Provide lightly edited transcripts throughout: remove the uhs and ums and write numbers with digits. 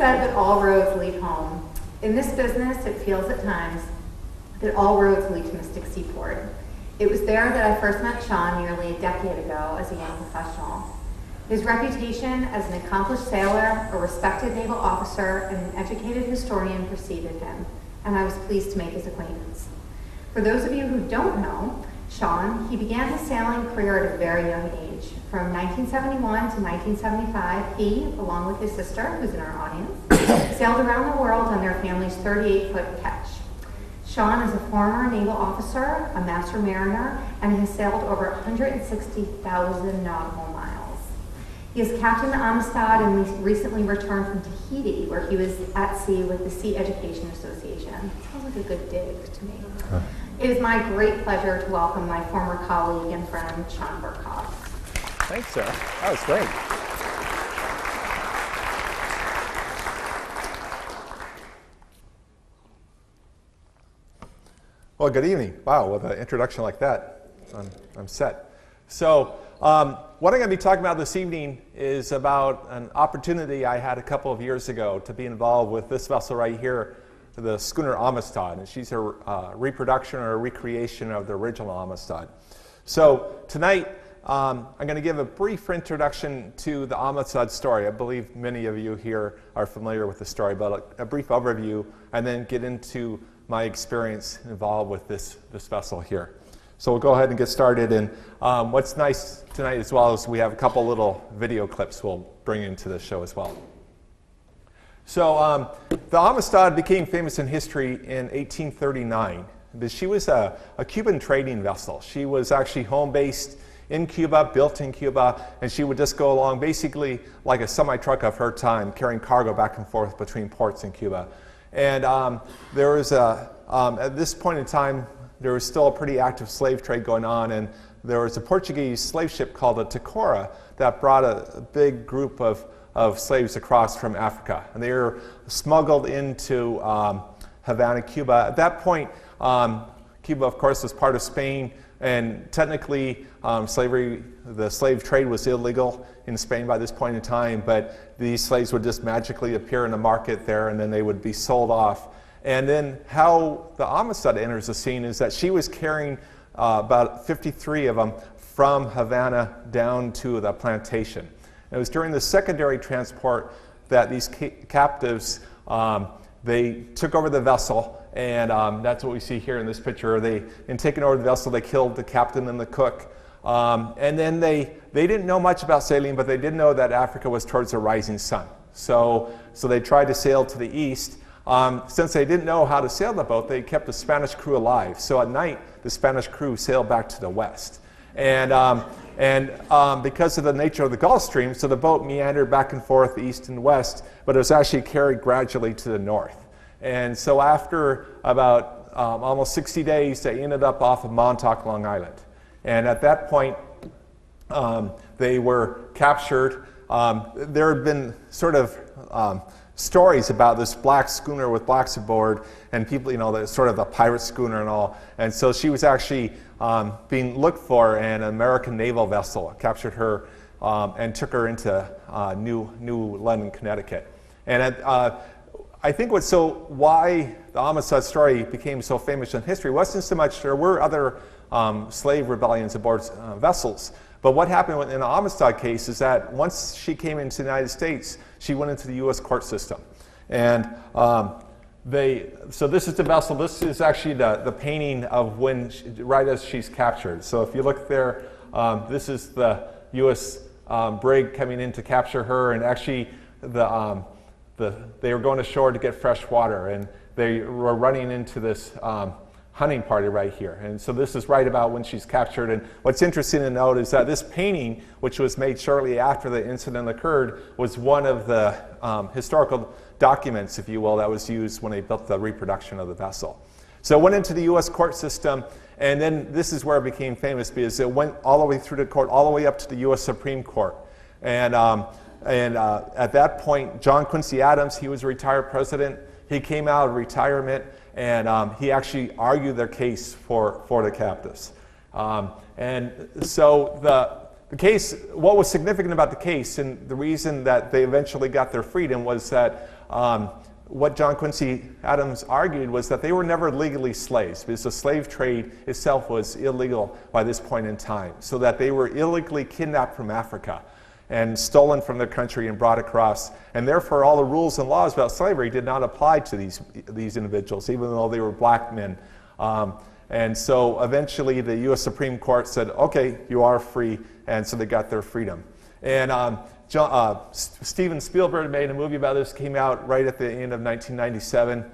said that all roads lead home. In this business, it feels at times that all roads lead to Mystic Seaport. It was there that I first met Sean nearly a decade ago as a young professional. His reputation as an accomplished sailor, a respected naval officer, and an educated historian preceded him, and I was pleased to make his acquaintance. For those of you who don't know, Sean, he began his sailing career at a very young age. From 1971 to 1975, he, along with his sister, who's in our audience, sailed around the world on their family's 38-foot ketch. Sean is a former naval officer, a master mariner, and has sailed over 160,000 nautical miles. He is captain the Amistad and recently returned from Tahiti, where he was at sea with the Sea Education Association. Sounds like a good dig to me. It is my great pleasure to welcome my former colleague and friend, Sean Bercaw. Thanks, Sarah. That was great. Well, good evening. Wow, with an introduction like that, I'm set. So what I'm going to be talking about this evening is about an opportunity I had a couple of years ago to be involved with this vessel right here, the schooner Amistad, and she's a reproduction or a recreation of the original Amistad. So tonight, I'm going to give a brief introduction to the Amistad story. I believe many of you here are familiar with the story, but a brief overview, and then get into my experience involved with this vessel here. So we'll go ahead and get started. And what's nice tonight as well is we have a couple little video clips we'll bring into the show as well. So the Amistad became famous in history in 1839. She was a Cuban trading vessel. She was actually home-based in Cuba, built in Cuba, and she would just go along basically like a semi-truck of her time, carrying cargo back and forth between ports in Cuba. And there was at this point in time, there was still a pretty active slave trade going on, and there was a Portuguese slave ship called a takeover that brought a big group of slaves across from Africa. And they were smuggled into Havana, Cuba. At that point, Cuba, of course, was part of Spain, and technically the slave trade was illegal in Spain by this point in time, but these slaves would just magically appear in the market there, and then they would be sold off. And then how the Amistad enters the scene is that she was carrying about 53 of them from Havana down to the plantation. It was during the secondary transport that these captives, they took over the vessel, and that's what we see here in this picture. In taking over the vessel, they killed the captain and the cook. And then they didn't know much about sailing, but they did know that Africa was towards the rising sun. So they tried to sail to the east. Since they didn't know how to sail the boat, they kept the Spanish crew alive. So at night, the Spanish crew sailed back to the west. And because of the nature of the Gulf Stream, so the boat meandered back and forth east and west, but it was actually carried gradually to the north. And so after about almost 60 days, they ended up off of Montauk, Long Island. And at that point, they were captured. There had been sort of stories about this black schooner with blacks aboard, and people, the sort of the pirate schooner and all. And so she was actually being looked for, and an American naval vessel captured her and took her into New London, Connecticut. And I think why the Amistad story became so famous in history wasn't so much there were other slave rebellions aboard vessels. But what happened in the Amistad case is that once she came into the United States, she went into the U.S. court system. And so this is the vessel. This is actually the painting of right as she's captured. So if you look there, this is the U.S. brig coming in to capture her. And actually, they were going ashore to get fresh water. And they were running into this hunting party right here. And so this is right about when she's captured. And what's interesting to note is that this painting, which was made shortly after the incident occurred, was one of the historical documents, if you will, that was used when they built the reproduction of the vessel. So it went into the U.S. court system, and then this is where it became famous because it went all the way through the court, all the way up to the U.S. Supreme Court. And at that point, John Quincy Adams, he was a retired president. He came out of retirement, and he actually argued their case for the captives. And so The case, what was significant about the case, and the reason that they eventually got their freedom, was that what John Quincy Adams argued was that they were never legally slaves, because the slave trade itself was illegal by this point in time, so that they were illegally kidnapped from Africa and stolen from their country and brought across, and therefore all the rules and laws about slavery did not apply to these individuals, even though they were black men. And so eventually the U.S. Supreme Court said, okay, you are free, and so they got their freedom. And Steven Spielberg made a movie about this, came out right at the end of 1997.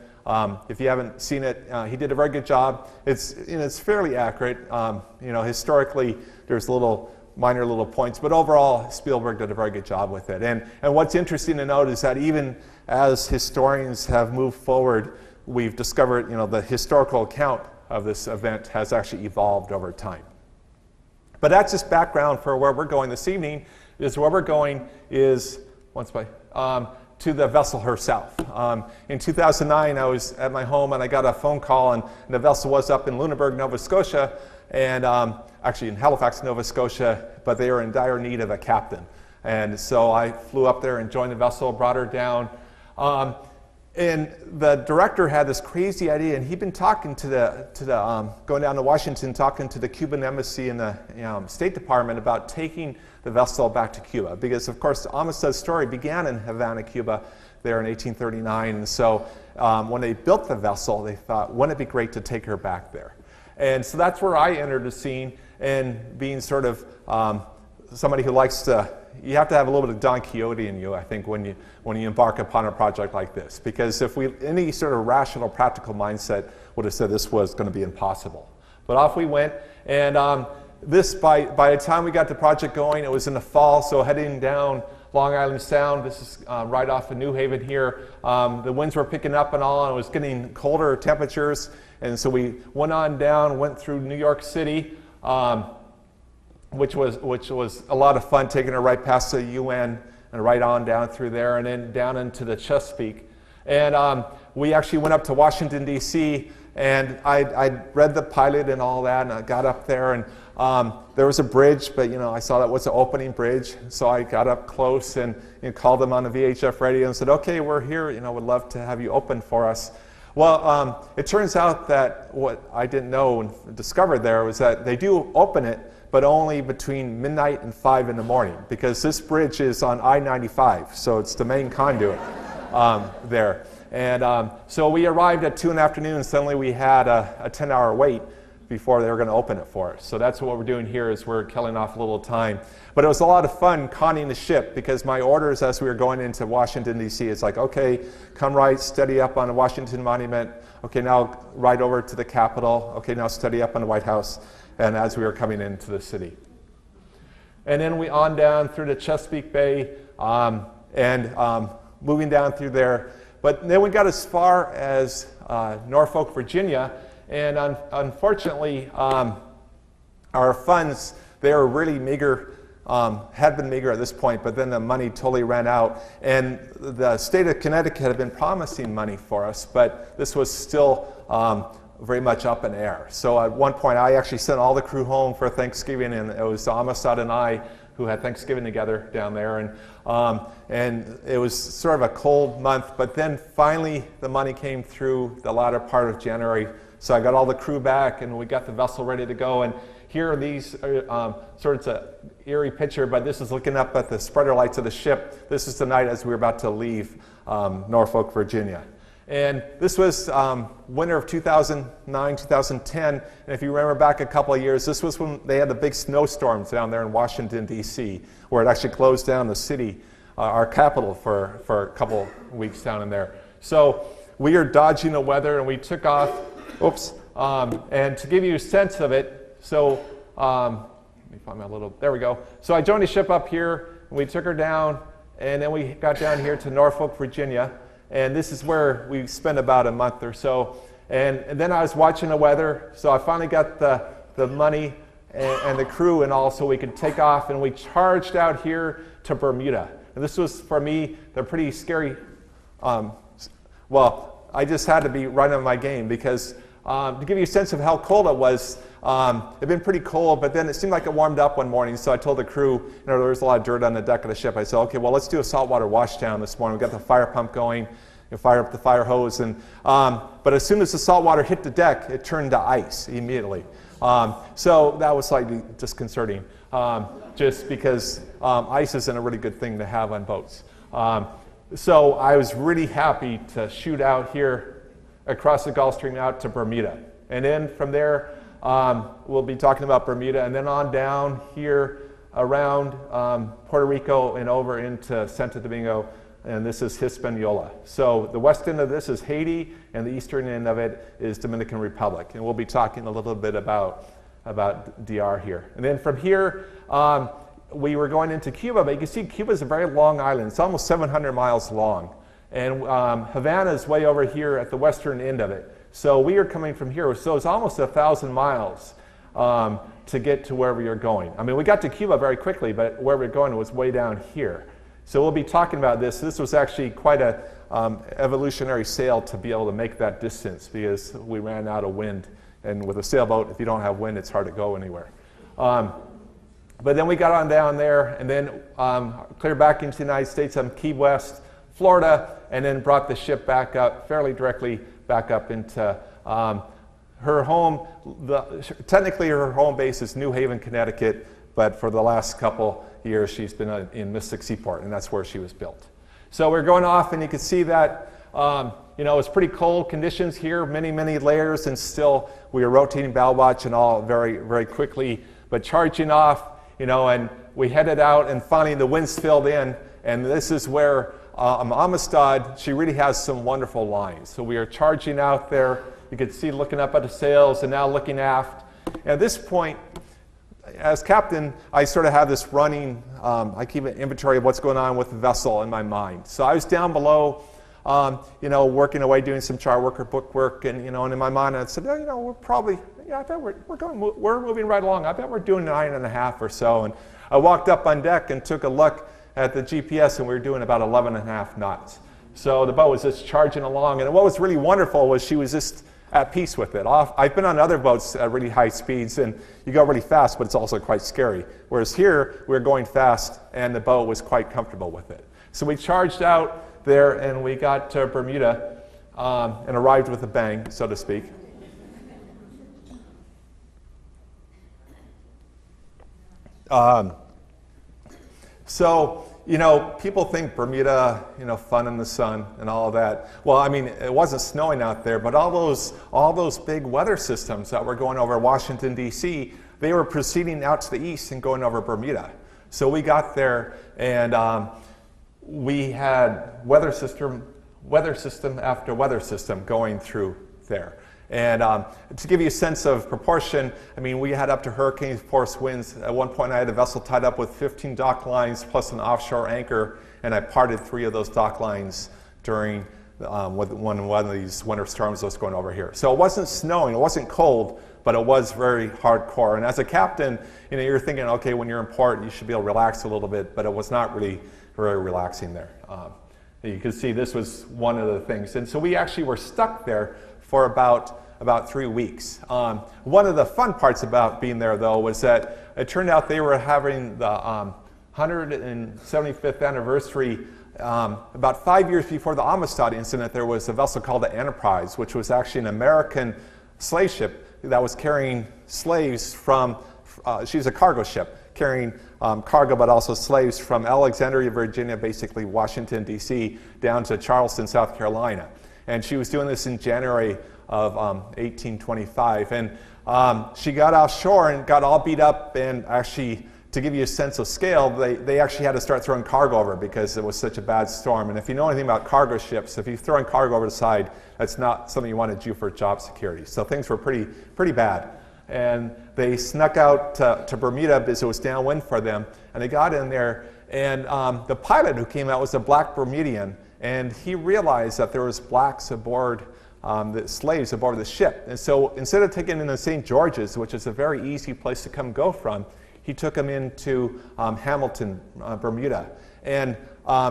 If you haven't seen it, he did a very good job. It's fairly accurate. Historically, there's minor little points, but overall, Spielberg did a very good job with it. And what's interesting to note is that even as historians have moved forward, we've discovered, the historical account of this event has actually evolved over time. But that's just background for where we're going this evening. Where we're going is to the vessel herself. In 2009, I was at my home and I got a phone call, and the vessel was up in Lunenburg, Nova Scotia, and actually in Halifax, Nova Scotia, but they were in dire need of a captain. And so I flew up there and joined the vessel, brought her down. And the director had this crazy idea, and he'd been talking going down to Washington, talking to the Cuban embassy and the State Department about taking the vessel back to Cuba, because of course the Amistad story began in Havana, Cuba, there in 1839. And so when they built the vessel, they thought, wouldn't it be great to take her back there? And so that's where I entered the scene, and being sort of somebody who likes to. You have to have a little bit of Don Quixote in you, I think, when you embark upon a project like this. Because if any sort of rational, practical mindset would have said this was going to be impossible. But off we went, and by the time we got the project going, it was in the fall, so heading down Long Island Sound. This is right off of New Haven here. The winds were picking up and all, and it was getting colder temperatures, and so we went on down, went through New York City, which was a lot of fun, taking her right past the UN and right on down through there, and then down into the Chesapeake. And we actually went up to Washington, D.C., and I read the pilot and all that, and I got up there, and there was a bridge, but I saw that was an opening bridge, so I got up close and called them on the VHF radio and said, okay, we're here, would love to have you open for us. Well, it turns out that what I didn't know and discovered there was that they do open it, but only between midnight and 5 in the morning, because this bridge is on I-95, so it's the main conduit there. And so we arrived at 2 in the afternoon, and suddenly we had a 10-hour wait before they were going to open it for us. So that's what we're doing here, is we're killing off a little time. But it was a lot of fun conning the ship, because my orders as we were going into Washington, D.C., it's like, okay, come right, steady up on the Washington Monument. Okay, now right over to the Capitol. Okay, now steady up on the White House. And as we were coming into the city. And then we on down through the Chesapeake Bay and moving down through there. But then we got as far as Norfolk, Virginia, and unfortunately our funds, they were really meager, had been meager at this point, but then the money totally ran out. And the state of Connecticut had been promising money for us, but this was still very much up in air. So at one point, I actually sent all the crew home for Thanksgiving, and it was Amistad and I who had Thanksgiving together down there. And it was sort of a cold month, but then finally the money came through the latter part of January. So I got all the crew back, and we got the vessel ready to go. And here are these sorts of eerie picture, but this is looking up at the spreader lights of the ship. This is the night as we were about to leave Norfolk, Virginia. And this was winter of 2009, 2010. And if you remember back a couple of years, this was when they had the big snowstorms down there in Washington, D.C., where it actually closed down the city, our capital, for a couple weeks down in there. So we are dodging the weather, and we took off. And to give you a sense of it, so let me find my little, there we go. So I joined the ship up here, and we took her down, and then we got down here to Norfolk, Virginia. And this is where we spent about a month or so. And then I was watching the weather, so I finally got the money and the crew and all, so we could take off, and we charged out here to Bermuda. And this was, for me, the pretty scary, well, I just had to be right on my game, because to give you a sense of how cold it was, it had been pretty cold, but then it seemed like it warmed up one morning, so I told the crew, there was a lot of dirt on the deck of the ship. I said, okay, well, let's do a saltwater washdown this morning. We got the fire pump going, fire up the fire hose, and but as soon as the salt water hit the deck, it turned to ice immediately. So that was slightly disconcerting, just because ice isn't a really good thing to have on boats. So I was really happy to shoot out here across the Gulf Stream out to Bermuda. And then from there, we'll be talking about Bermuda, and then on down here around Puerto Rico and over into Santo Domingo, and this is Hispaniola. So the west end of this is Haiti, and the eastern end of it is Dominican Republic. And we'll be talking a little bit about DR here. And then from here, we were going into Cuba, but you can see Cuba is a very long island. It's almost 700 miles long. And Havana is way over here at the western end of it. So we are coming from here, so it's almost 1,000 miles to get to where we are going. I mean, we got to Cuba very quickly, but where we're going was way down here. So we'll be talking about this. This was actually quite a evolutionary sail to be able to make that distance, because we ran out of wind. And with a sailboat, if you don't have wind, it's hard to go anywhere. But then we got on down there, and then clear back into the United States on Key West, Florida, and then brought the ship back up fairly directly back up into her home. Technically, her home base is New Haven, Connecticut, but for the last couple years, she's been in Mystic Seaport, and that's where she was built. So we're going off, and you can see that it's pretty cold conditions here, many, many layers, and still we are rotating bow watch and all very, very quickly, but charging off, and we headed out, and finally the winds filled in, and this is where Amistad, she really has some wonderful lines. So we are charging out there. You can see looking up at the sails and now looking aft. And at this point, as captain, I sort of have this running, I keep an inventory of what's going on with the vessel in my mind. So I was down below, working away, doing some chart work or book work, and and in my mind I said, we're probably, I bet we're moving right along. I bet we're doing 9.5 or so. And I walked up on deck and took a look at the GPS, and we were doing about 11.5 knots. So the boat was just charging along, and what was really wonderful was she was just at peace with it. I've been on other boats at really high speeds, and you go really fast, but it's also quite scary. Whereas here, we were going fast, and the boat was quite comfortable with it. So we charged out there, and we got to Bermuda, and arrived with a bang, so to speak. So, people think Bermuda, fun in the sun and all of that. Well, I mean, it wasn't snowing out there, but all those big weather systems that were going over Washington, D.C., they were proceeding out to the east and going over Bermuda. So we got there, and we had weather system after weather system going through there. And to give you a sense of proportion, I mean, we had up to hurricane force winds. At one point, I had a vessel tied up with 15 dock lines plus an offshore anchor, and I parted 3 of those dock lines during one of these winter storms that was going over here. So it wasn't snowing, it wasn't cold, but it was very hardcore. And as a captain, you're thinking, okay, when you're in port, you should be able to relax a little bit, but it was not really very relaxing there. You can see this was one of the things. And so we actually were stuck there for about 3 weeks. One of the fun parts about being there, though, was that it turned out they were having the 175th anniversary. About 5 years before the Amistad incident, there was a vessel called the Enterprise, which was actually an American slave ship that was carrying slaves from, she's a cargo ship, carrying cargo but also slaves from Alexandria, Virginia, basically Washington, D.C., down to Charleston, South Carolina. And she was doing this in January of 1825. And she got offshore and got all beat up, and actually, to give you a sense of scale, they actually had to start throwing cargo over because it was such a bad storm. And if you know anything about cargo ships, if you throw in cargo over the side, that's not something you want to do for job security. So things were pretty bad. And they snuck out to Bermuda because it was downwind for them. And they got in there, and the pilot who came out was a black Bermudian. And he realized that there was blacks aboard, the slaves aboard the ship. And so instead of taking them to St. George's, which is a very easy place to come go from, he took them into Hamilton, Bermuda. And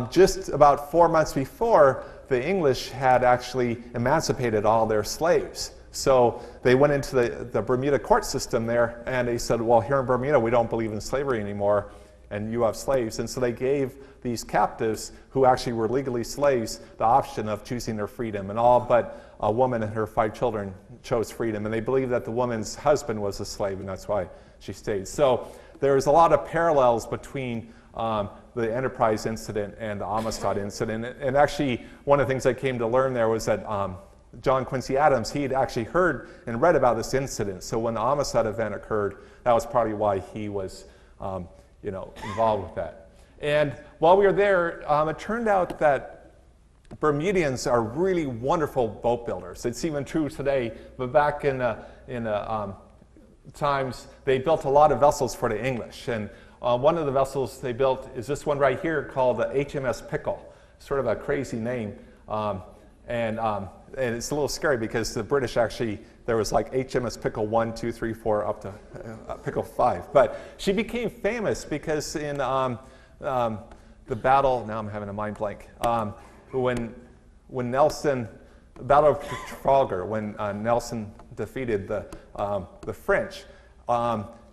just about 4 months before, the English had actually emancipated all their slaves. So they went into the Bermuda court system there, and they said, well, here in Bermuda, we don't believe in slavery anymore, and you have slaves. And so they gave these captives, who actually were legally slaves, the option of choosing their freedom. And all but a woman and her 5 children chose freedom. And they believed that the woman's husband was a slave, and that's why she stayed. So there's a lot of parallels between the Enterprise incident and the Amistad incident. And actually, one of the things I came to learn there was that John Quincy Adams, he had actually heard and read about this incident. So when the Amistad event occurred, that was probably why he was involved with that. And while we were there, it turned out that Bermudians are really wonderful boat builders. It's even true today, but back in times, they built a lot of vessels for the English. And one of the vessels they built is this one right here called the HMS Pickle. Sort of a crazy name. And it's a little scary because the British actually, there was like HMS Pickle 1, 2, 3, 4, up to Pickle 5. But she became famous because in the battle, now I'm having a mind blank, when Nelson, the Battle of Trafalgar, when Nelson defeated the French,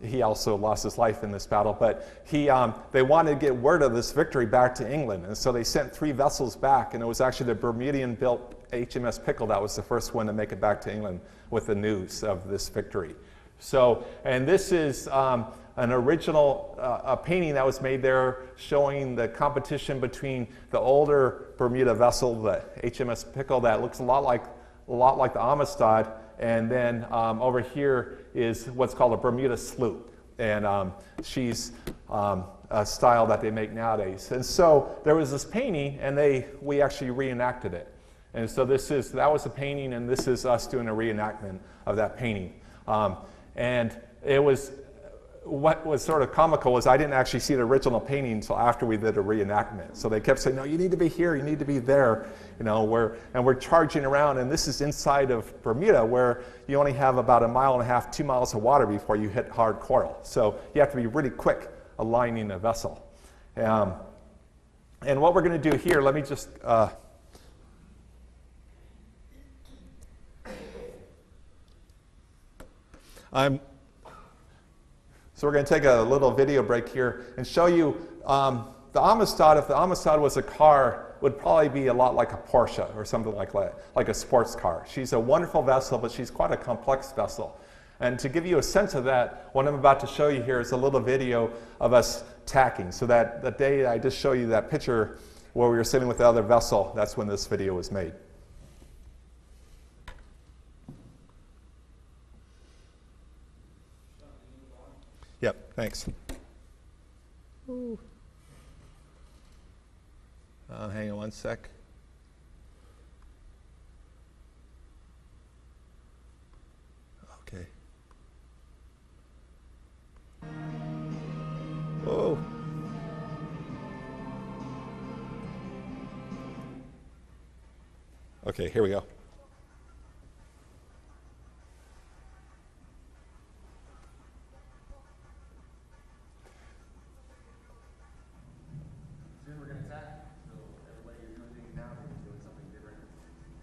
he also lost his life in this battle, but they wanted to get word of this victory back to England, and so they sent 3 vessels back, and it was actually the Bermudian-built HMS Pickle that was the first one to make it back to England with the news of this victory. So, and this is an original painting that was made there showing the competition between the older Bermuda vessel, the HMS Pickle, that looks a lot like the Amistad, and then over here is what's called a Bermuda sloop, and she's a style that they make nowadays. And so there was this painting, and we actually reenacted it. And so that was a painting, and this is us doing a reenactment of that painting. And it was, what was sort of comical was I didn't actually see the original painting until after we did a reenactment. So they kept saying, no, you need to be here, you need to be there, and we're charging around, and this is inside of Bermuda where you only have about 1.5 miles, 2 miles of water before you hit hard coral. So you have to be really quick aligning a vessel. And what we're going to do here, let me just, so we're going to take a little video break here and show you the Amistad. If the Amistad was a car, it would probably be a lot like a Porsche or something like that, like a sports car. She's a wonderful vessel, but she's quite a complex vessel. And to give you a sense of that, what I'm about to show you here is a little video of us tacking. So that the day I just show you that picture where we were sitting with the other vessel, that's when this video was made. Yep, thanks. Ooh. Hang on one sec. Okay. Whoa. Okay, here we go.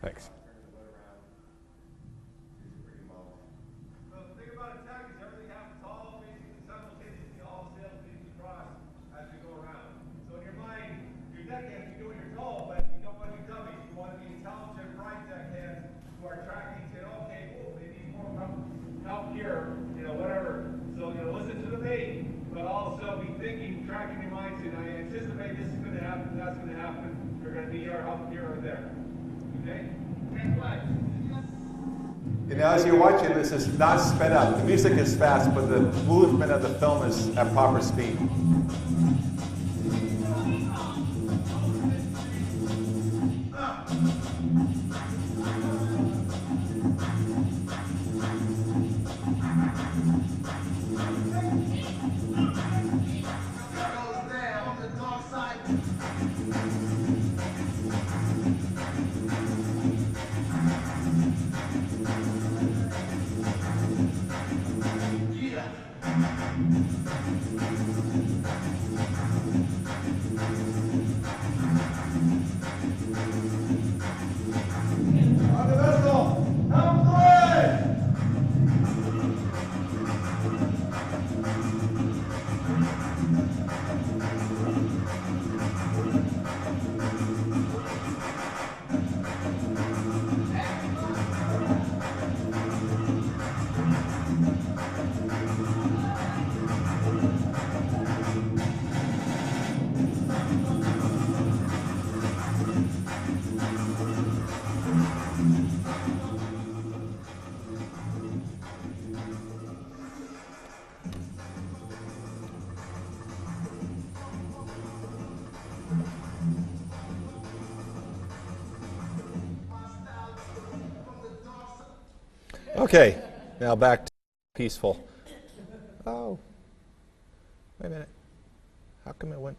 Thanks. So the thing about attack is everything happens all basically simultaneously, all sails being crossed as we go around. So in your mind, your deckhands, you're doing your goal, but you don't want to be dummies. You want to be intelligent, bright deckhands who are tracking, saying, okay, cool, they need more help here, whatever. So, listen to the mate, but also be thinking, tracking your mind, saying, I anticipate this is going to happen, that's going to happen. You're going to need our help here or there. Okay? As you're watching, this is not sped up. The music is fast, but the movement of the film is at proper speed. Okay, now back to peaceful. Oh, wait a minute. How come it went?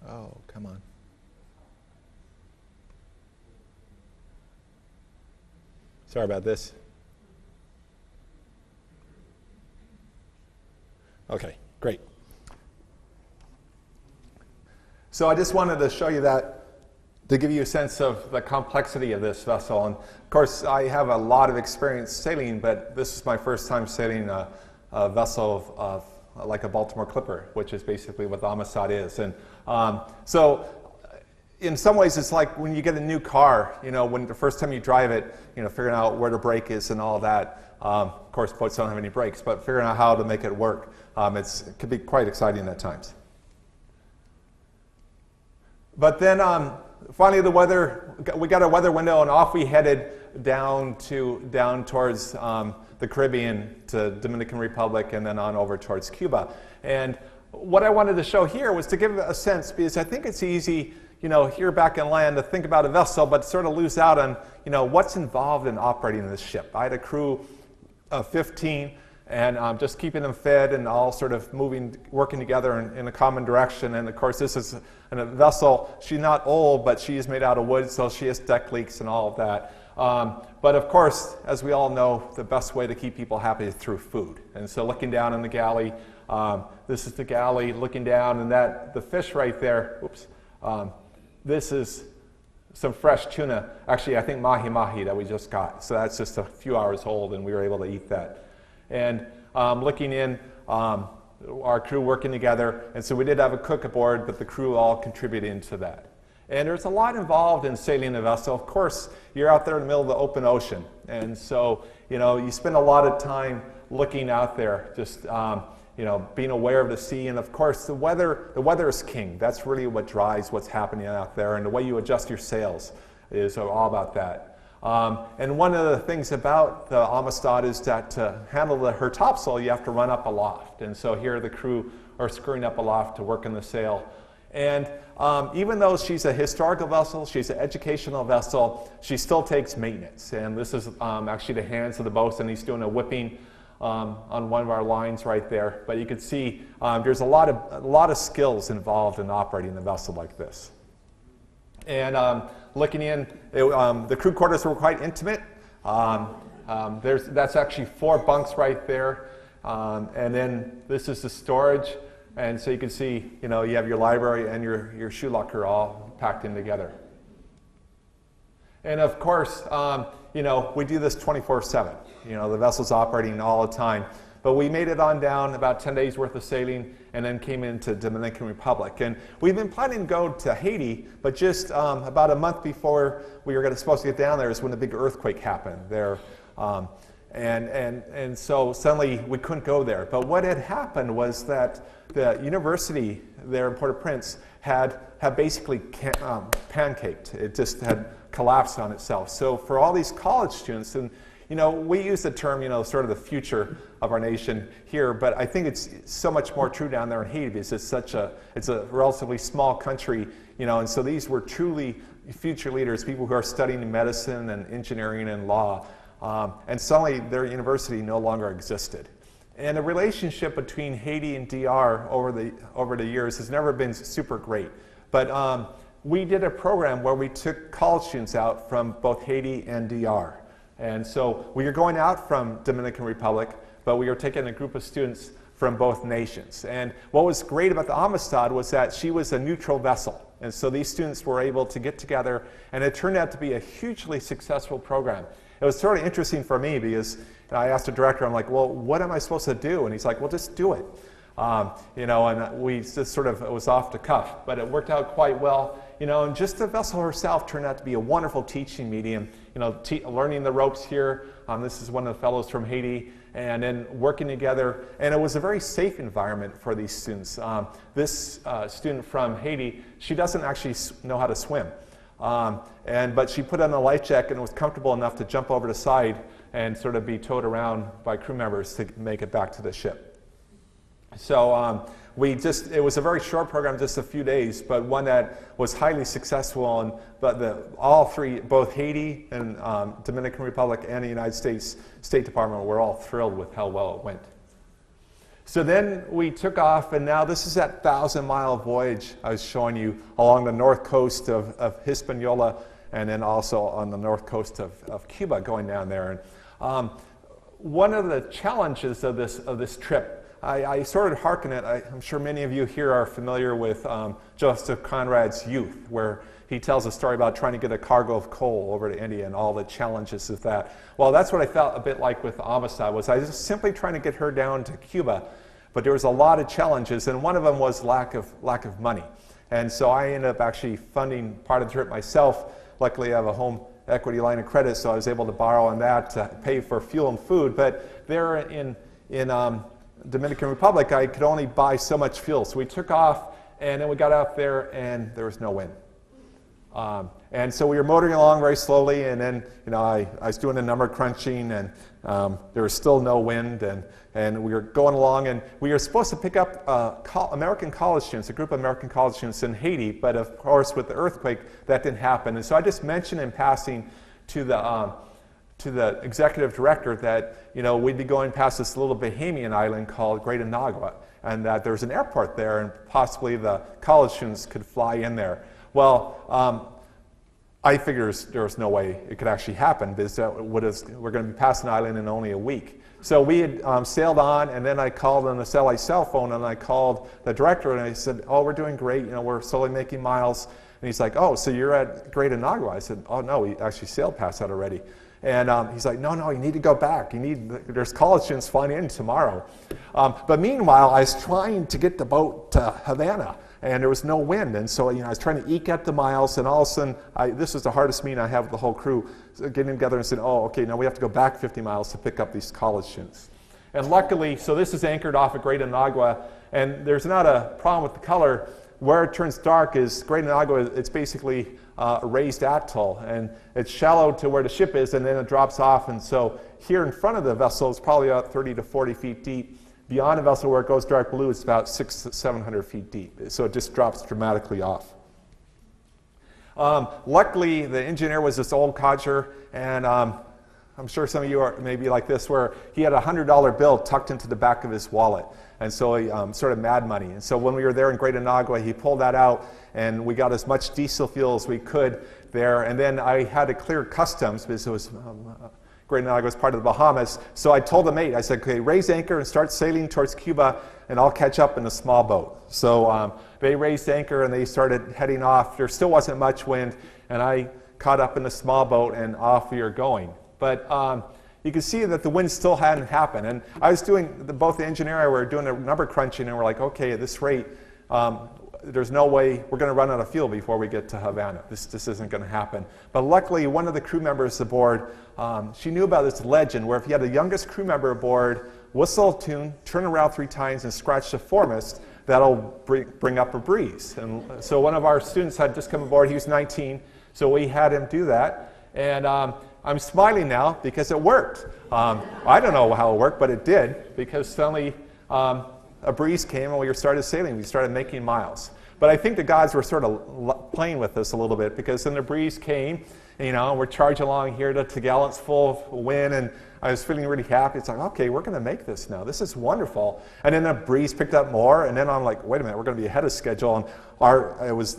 Oh, come on. Sorry about this. Okay, great. So I just wanted to show you that to give you a sense of the complexity of this vessel. And of course, I have a lot of experience sailing, but this is my first time sailing a vessel of like a Baltimore Clipper, which is basically what the Amistad is. And so in some ways, it's like when you get a new car, when the first time you drive it, figuring out where the brake is and all of that. Of course, boats don't have any brakes, but figuring out how to make it work, it can be quite exciting at times. But then finally we got a weather window, and off we headed down towards the Caribbean to Dominican Republic and then on over towards Cuba. And what I wanted to show here was to give a sense, because I think it's easy, here back in land to think about a vessel, but sort of lose out on, what's involved in operating this ship. I had a crew of 15, and just keeping them fed and all sort of working together in a common direction. And of course, this is a vessel. She's not old, but she is made out of wood, so she has deck leaks and all of that. But of course, as we all know, the best way to keep people happy is through food. And so looking down in the galley, this is the galley looking down, and the fish right there, this is some fresh tuna. Actually, I think mahi-mahi that we just got. So that's just a few hours old, and we were able to eat that. And looking in, our crew working together, and so we did have a cook aboard, but the crew all contributed into that. And there's a lot involved in sailing a vessel. Of course, you're out there in the middle of the open ocean, and so you spend a lot of time looking out there, just being aware of the sea. And of course, the weather is king. That's really what drives what's happening out there, and the way you adjust your sails is all about that. And one of the things about the Amistad is that to handle her topsail, you have to run up aloft. And so here the crew are screwing up aloft to work in the sail. And even though she's a historical vessel, she's an educational vessel, she still takes maintenance. And this is actually the hands of the boatswain. He's doing a whipping on one of our lines right there. But you can see there's a lot of skills involved in operating a vessel like this. And looking in, the crew quarters were quite intimate. That's actually 4 bunks right there. And then this is the storage. And so you can see, you have your library and your shoe locker all packed in together. And of course, we do this 24/7. The vessel's operating all the time. But we made it on down, about 10 days worth of sailing, and then came into Dominican Republic. And we've been planning to go to Haiti, but just about a month before we were supposed to get down there is when the big earthquake happened there. And so suddenly we couldn't go there. But what had happened was that the university there in Port-au-Prince had basically pancaked. It just had collapsed on itself. So for all these college students, and we use the term, sort of the future of our nation here, but I think it's so much more true down there in Haiti because it's a relatively small country, and so these were truly future leaders, people who are studying medicine and engineering and law, and suddenly their university no longer existed. And the relationship between Haiti and DR over the years has never been super great, but we did a program where we took college students out from both Haiti and DR. And so we were going out from Dominican Republic, but we were taking a group of students from both nations. And what was great about the Amistad was that she was a neutral vessel. And so these students were able to get together, and it turned out to be a hugely successful program. It was sort of interesting for me because I asked the director, I'm like, well, what am I supposed to do? And he's like, well, just do it. And we just sort of, it was off the cuff, but it worked out quite well. And just the vessel herself turned out to be a wonderful teaching medium, learning the ropes here. This is one of the fellows from Haiti, and then working together. And it was a very safe environment for these students. This student from Haiti, she doesn't actually know how to swim. But she put on a life jacket and was comfortable enough to jump over the side and sort of be towed around by crew members to make it back to the ship. So it was a very short program, just a few days, but one that was highly successful. And all three, both Haiti and Dominican Republic and the United States State Department, were all thrilled with how well it went. So then we took off, and now this is that 1,000-mile voyage I was showing you along the north coast of Hispaniola, and then also on the north coast of Cuba, going down there. And one of the challenges of this trip, I sort of hearken it. I'm sure many of you here are familiar with Joseph Conrad's Youth, where he tells a story about trying to get a cargo of coal over to India and all the challenges of that. Well, that's what I felt a bit like with Amistad. I was just simply trying to get her down to Cuba, but there was a lot of challenges, and one of them was lack of money. And so I ended up actually funding part of the trip myself. Luckily, I have a home equity line of credit, so I was able to borrow on that to pay for fuel and food. But there in Dominican Republic, I could only buy so much fuel. So we took off, and then we got out there, and there was no wind. And so we were motoring along very slowly, and then I was doing the number crunching, and there was still no wind, and we were going along, and we were supposed to pick up American college students, a group of American college students in Haiti, but of course with the earthquake that didn't happen. And so I just mentioned in passing to the executive director that we'd be going past this little Bahamian island called Great Anagua, and that there's an airport there, and possibly the college students could fly in there. Well, I figured there was no way it could actually happen, because we're going to be passing the island in only a week. So we had sailed on, and then I called on the satellite cell phone, and I called the director, and I said, "Oh, we're doing great. We're slowly making miles." And he's like, "Oh, so you're at Great Anagua?" I said, "Oh no, we actually sailed past that already." And he's like, no, you need to go back. There's college students flying in tomorrow. But meanwhile, I was trying to get the boat to Havana, and there was no wind. And so I was trying to eke out the miles, and all of a sudden, this was the hardest meeting I have with the whole crew, getting together and saying, oh, okay, now we have to go back 50 miles to pick up these college students. And luckily, so this is anchored off of Great Anagua, and there's not a problem with the color. Where it turns dark is Great Anagua. It's basically a raised atoll, and it's shallow to where the ship is, and then it drops off. And so here in front of the vessel, it's probably about 30 to 40 feet deep. Beyond the vessel where it goes dark blue, it's about 600 to 700 feet deep. So it just drops dramatically off. Luckily, the engineer was this old codger, and I'm sure some of you are maybe like this, where he had a $100 bill tucked into the back of his wallet. And so he sort of mad money. And so when we were there in Great Anagua, he pulled that out, and we got as much diesel fuel as we could there. And then I had to clear customs, because it was Great Anagua was part of the Bahamas. So I told the mate, I said, okay, raise anchor and start sailing towards Cuba, and I'll catch up in a small boat. So they raised anchor, and they started heading off. There still wasn't much wind, and I caught up in the small boat, and off we were going. But you can see that the wind still hadn't happened. And I was doing, both the engineer and I were doing a number crunching, and we're like, okay, at this rate, there's no way we're going to run out of fuel before we get to Havana. This isn't going to happen. But luckily, one of the crew members aboard, she knew about this legend where if you had the youngest crew member aboard, whistle a tune, turn around 3 times, and scratch the foremast, that'll bring up a breeze. And so one of our students had just come aboard. He was 19, so we had him do that. And I'm smiling now because it worked. I don't know how it worked, but it did, because suddenly a breeze came and we started sailing. We started making miles. But I think the gods were sort of playing with us a little bit, because then the breeze came, and we're charging along here to gallons full of wind, and I was feeling really happy. It's like, okay, we're going to make this now. This is wonderful. And then the breeze picked up more, and then I'm like, wait a minute, we're going to be ahead of schedule. And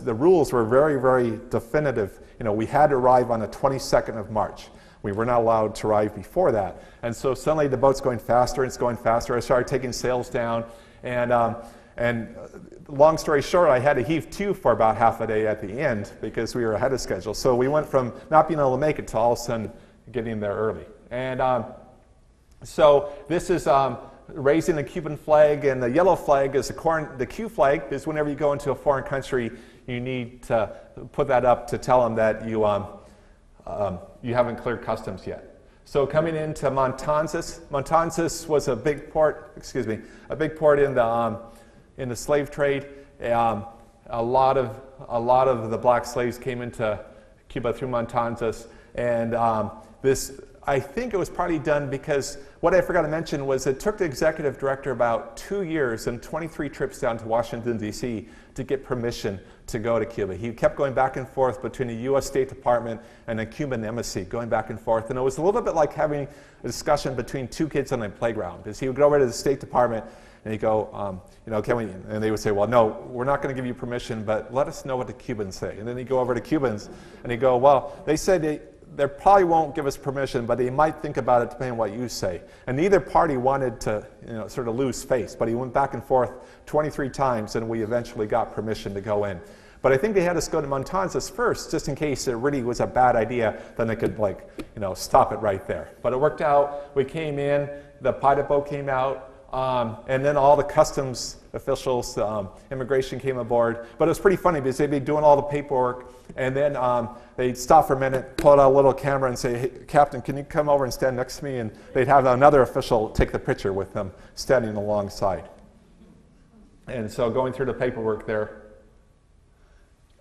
the rules were very, very definitive. We had to arrive on the 22nd of March. We were not allowed to arrive before that. And so suddenly the boat's going faster, and it's going faster. I started taking sails down, and long story short, I had to heave to for about half a day at the end, because we were ahead of schedule. So we went from not being able to make it to all of a sudden getting there early. And so this is raising the Cuban flag, and the yellow flag is the Q flag, because whenever you go into a foreign country, you need to put that up to tell them that you haven't cleared customs yet. So coming into Matanzas was a big port in the slave trade. A lot of the black slaves came into Cuba through Matanzas, and this I think it was partly done because what I forgot to mention was it took the executive director about 2 years and 23 trips down to Washington, D.C. to get permission to go to Cuba. He kept going back and forth between the U.S. State Department and the Cuban embassy, going back and forth. And it was a little bit like having a discussion between two kids on a playground, because he would go over to the State Department and he'd go, can we, and they would say, well, no, we're not going to give you permission, but let us know what the Cubans say. And then he'd go over to Cubans and he'd go, well, they said they probably won't give us permission, but they might think about it depending on what you say. And neither party wanted to sort of lose face, but he went back and forth 23 times, and we eventually got permission to go in. But I think they had us go to Matanzas first, just in case it really was a bad idea, then they could stop it right there. But it worked out. We came in, the pilot boat came out, and then all the customs officials, immigration came aboard. But it was pretty funny because they'd be doing all the paperwork, and then they'd stop for a minute, pull out a little camera and say, hey, Captain, can you come over and stand next to me? And they'd have another official take the picture with them standing alongside. And so going through the paperwork there.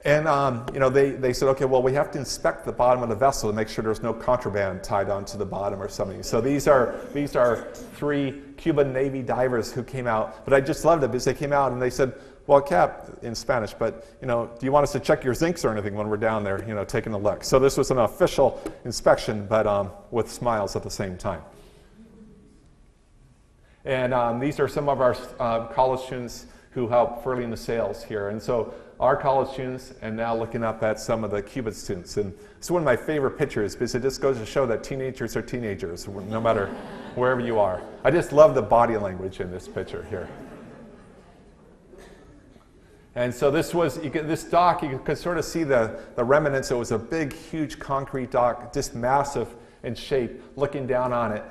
And they said, okay, well, we have to inspect the bottom of the vessel to make sure there's no contraband tied onto the bottom or something. So these are 3 Cuban Navy divers who came out. But I just loved it because they came out and they said, well, Cap, in Spanish, but do you want us to check your zincs or anything when we're down there, taking a look? So this was an official inspection, but with smiles at the same time. And these are some of our college students who helped furling the sails here. And so our college students, and now looking up at some of the Cuban students. And it's one of my favorite pictures because it just goes to show that teenagers are teenagers, no matter wherever you are. I just love the body language in this picture here. And so this dock, you could sort of see the remnants. It was a big, huge concrete dock, just massive in shape, looking down on it.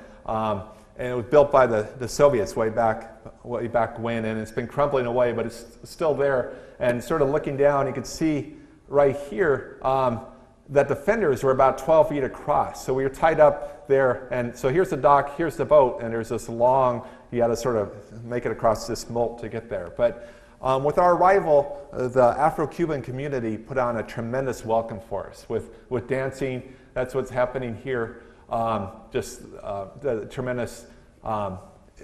And it was built by the Soviets way back when, and it's been crumbling away, but it's still there. And sort of looking down, you could see right here that the fenders were about 12 feet across. So we were tied up there, and so here's the dock, here's the boat, and there's this long, you had to sort of make it across this moat to get there. But with our arrival, the Afro-Cuban community put on a tremendous welcome for us with dancing. That's what's happening here. The tremendous,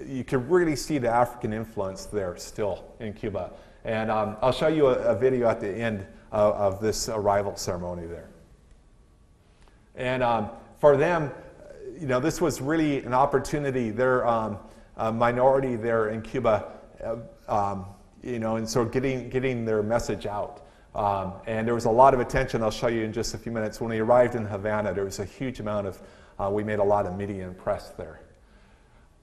you could really see the African influence there still in Cuba. And I'll show you a video at the end of this arrival ceremony there. And for them, this was really an opportunity. They're a minority there in Cuba, and so getting their message out. And there was a lot of attention. I'll show you in just a few minutes. When we arrived in Havana, there was a huge amount of, we made a lot of media and press there.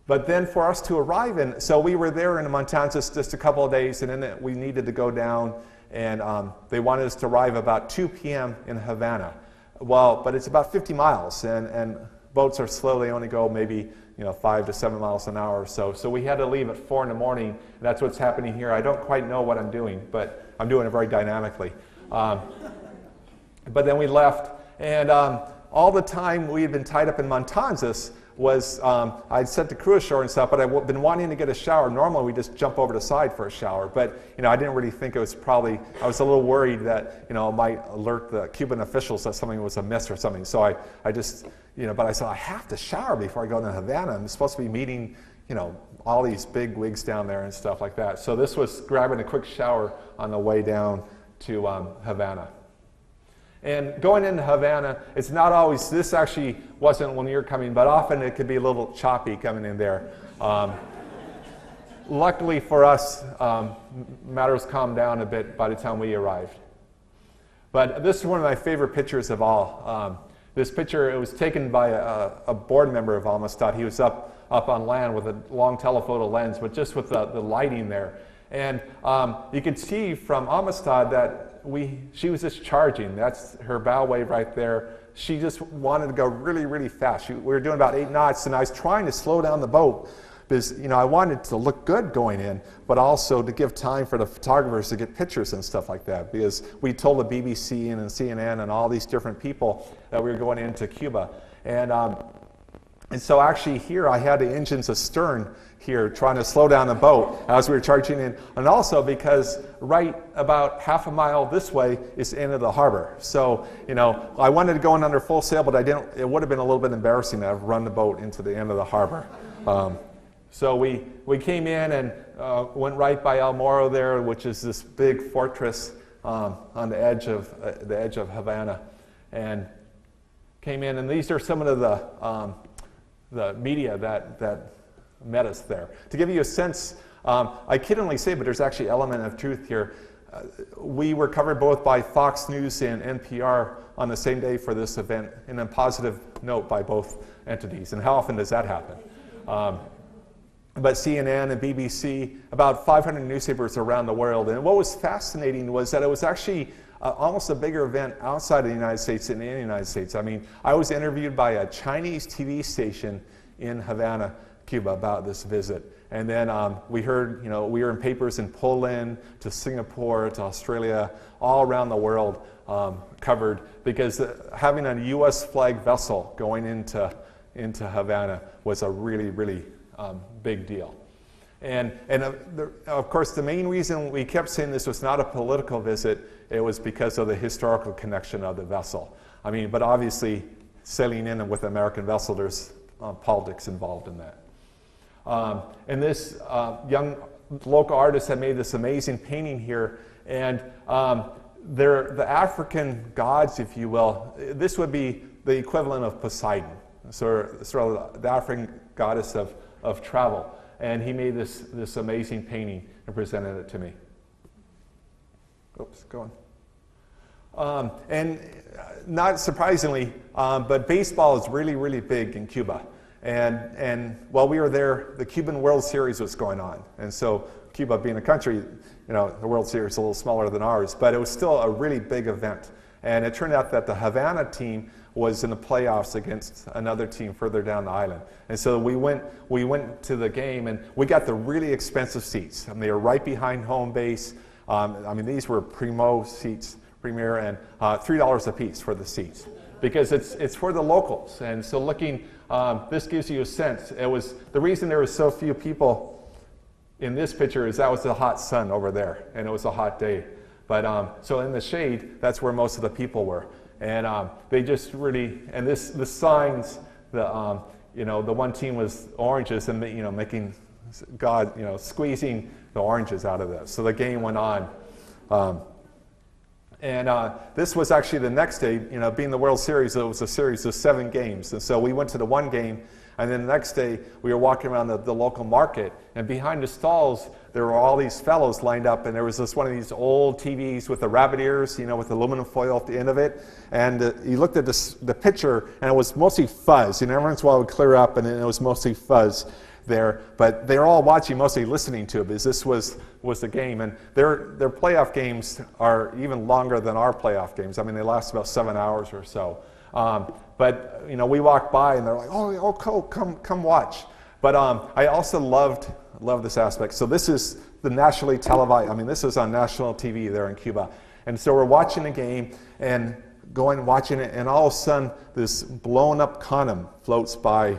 But then for us to arrive so we were there in Matanzas just a couple of days, and then we needed to go down, and they wanted us to arrive about 2 p.m. in Havana. Well, but it's about 50 miles, and boats are slow. They only go maybe 5 to 7 miles an hour or so. So we had to leave at 4 in the morning, and that's what's happening here. I don't quite know what I'm doing, but I'm doing it very dynamically. But then we left, and all the time we had been tied up in Matanzas was, I'd sent the crew ashore and stuff, but I'd been wanting to get a shower. Normally we just jump over the side for a shower, but I didn't really think it was I was a little worried that it might alert the Cuban officials that something was amiss or something. So I just, but I said, I have to shower before I go to Havana. I'm supposed to be meeting, all these big wigs down there and stuff like that. So this was grabbing a quick shower on the way down to Havana. And going into Havana, it's not always, this actually wasn't when you're coming, but often it could be a little choppy coming in there. Luckily for us, matters calmed down a bit by the time we arrived. But this is one of my favorite pictures of all. This picture, it was taken by a board member of Amistad. He was up on land with a long telephoto lens, but just with the lighting there. And you could see from Amistad that she was just charging. That's her bow wave right there. She just wanted to go really, really fast. We were doing about 8 knots, and I was trying to slow down the boat because I wanted to look good going in, but also to give time for the photographers to get pictures and stuff like that, because we told the BBC and CNN and all these different people that we were going into Cuba. And And so actually here I had the engines astern here trying to slow down the boat as we were charging in. And also because right about half a mile this way is the end of the harbor. So, I wanted to go in under full sail, but I didn't. It would have been a little bit embarrassing to have run the boat into the end of the harbor. So we came in and went right by El Morro there, which is this big fortress on the edge of Havana, and came in. And these are some of the media that met us there. To give you a sense, I kiddingly say, but there's actually an element of truth here. We were covered both by Fox News and NPR on the same day for this event, in a positive note by both entities. And how often does that happen? But CNN and BBC, about 500 newspapers around the world. And what was fascinating was that it was actually almost a bigger event outside of the United States than in the United States. I mean, I was interviewed by a Chinese TV station in Havana, Cuba, about this visit. And then we heard, we were in papers in Poland, to Singapore, to Australia, all around the world covered, because having a U.S. flag vessel going into Havana was a really, really big deal. And of course, the main reason we kept saying this was not a political visit, it was because of the historical connection of the vessel. I mean, but obviously, sailing in with an American vessel, there's politics involved in that. And this young local artist had made this amazing painting here, and they're the African gods, if you will. This would be the equivalent of Poseidon, so sort of the African goddess of travel. And he made this amazing painting and presented it to me. Oops, go on. And not surprisingly, but baseball is really, really big in Cuba. And while we were there, the Cuban World Series was going on. And so Cuba being a country, the World Series is a little smaller than ours, but it was still a really big event. And it turned out that the Havana team was in the playoffs against another team further down the island. And so we went to the game, and we got the really expensive seats. I mean, they were right behind home base. These were premier, and $3 a piece for the seats, because it's for the locals. And so this gives you a sense. It was the reason there was so few people in this picture is that was the hot sun over there, and it was a hot day. But so in the shade, that's where most of the people were. And they just really, and the signs, the one team was oranges, and making squeezing the oranges out of this. So the game went on. This was actually the next day, being the World Series, it was a series of 7 games. And so we went to the one game, and then the next day we were walking around the local market, and behind the stalls there were all these fellows lined up, and there was one of these old TVs with the rabbit ears, with aluminum foil at the end of it. And you looked at the picture, and it was mostly fuzz. Every once in a while it would clear up, and then it was mostly fuzz there. But they were all watching, mostly listening to it, because this was the game. And their playoff games are even longer than our playoff games. I mean, they last about 7 hours or so. But we walked by, and they're like, "Oh, cool, come watch." But I also loved this aspect. So this is the nationally televised. This is on national TV there in Cuba. And so we're watching the game and watching it, and all of a sudden this blown up condom floats by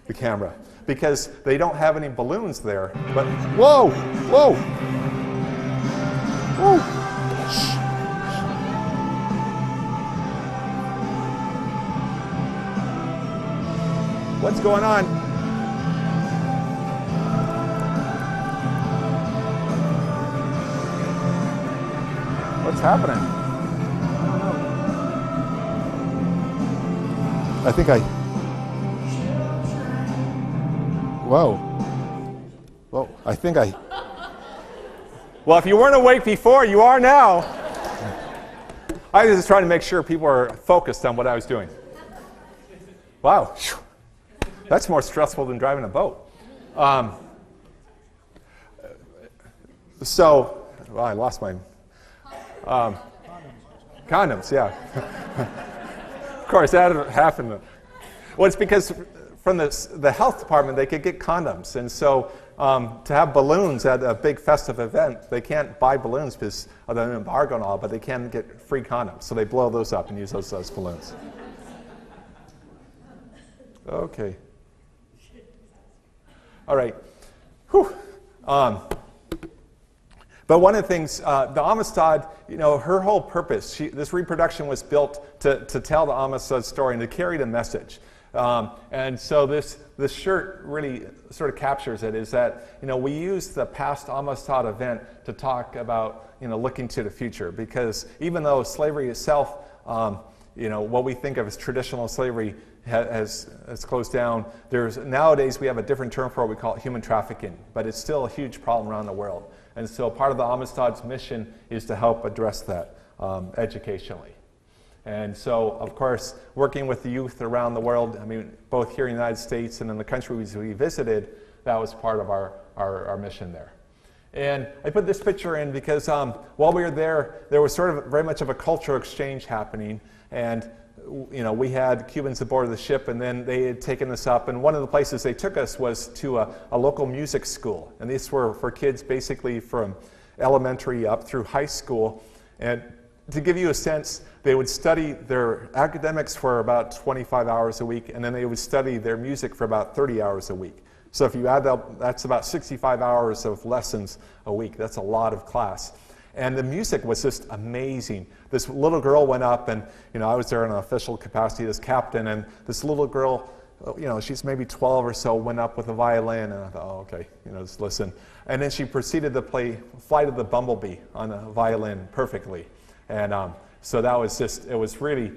the camera, because they don't have any balloons there. But whoa! Shh. What's going on? What's happening? I don't know. I think Whoa, Well, if you weren't awake before, you are now. I was just trying to make sure people are focused on what I was doing. Wow. That's more stressful than driving a boat. I lost my condoms, yeah. Of course, that happened. Well, it's because from the health department, they could get condoms. And so to have balloons at a big festive event, they can't buy balloons because of the embargo and all, but they can get free condoms. So they blow those up and use those as balloons. Okay. All right. Whew. But one of the things, the Amistad, her whole purpose, this reproduction was built to tell the Amistad story and to carry the message. And so this shirt really sort of captures it, is that, we use the past Amistad event to talk about, looking to the future. Because even though slavery itself, what we think of as traditional slavery has closed down, nowadays we have a different term for it. We call it human trafficking, but it's still a huge problem around the world. And so part of the Amistad's mission is to help address that educationally. And so, of course, working with the youth around the world, both here in the United States and in the countries we visited, that was part of our mission there. And I put this picture in because while we were there was sort of very much of a cultural exchange happening. And we had Cubans aboard the ship, and then they had taken us up. And one of the places they took us was to a local music school. And these were for kids basically from elementary up through high school. And to give you a sense, they would study their academics for about 25 hours a week, and then they would study their music for about 30 hours a week. So if you add that, that's about 65 hours of lessons a week. That's a lot of class. And the music was just amazing. This little girl went up, and I was there in an official capacity as captain, and this little girl, she's maybe 12 or so, went up with a violin, and I thought, oh, okay, just listen. And then she proceeded to play Flight of the Bumblebee on the violin perfectly. And so that was it was really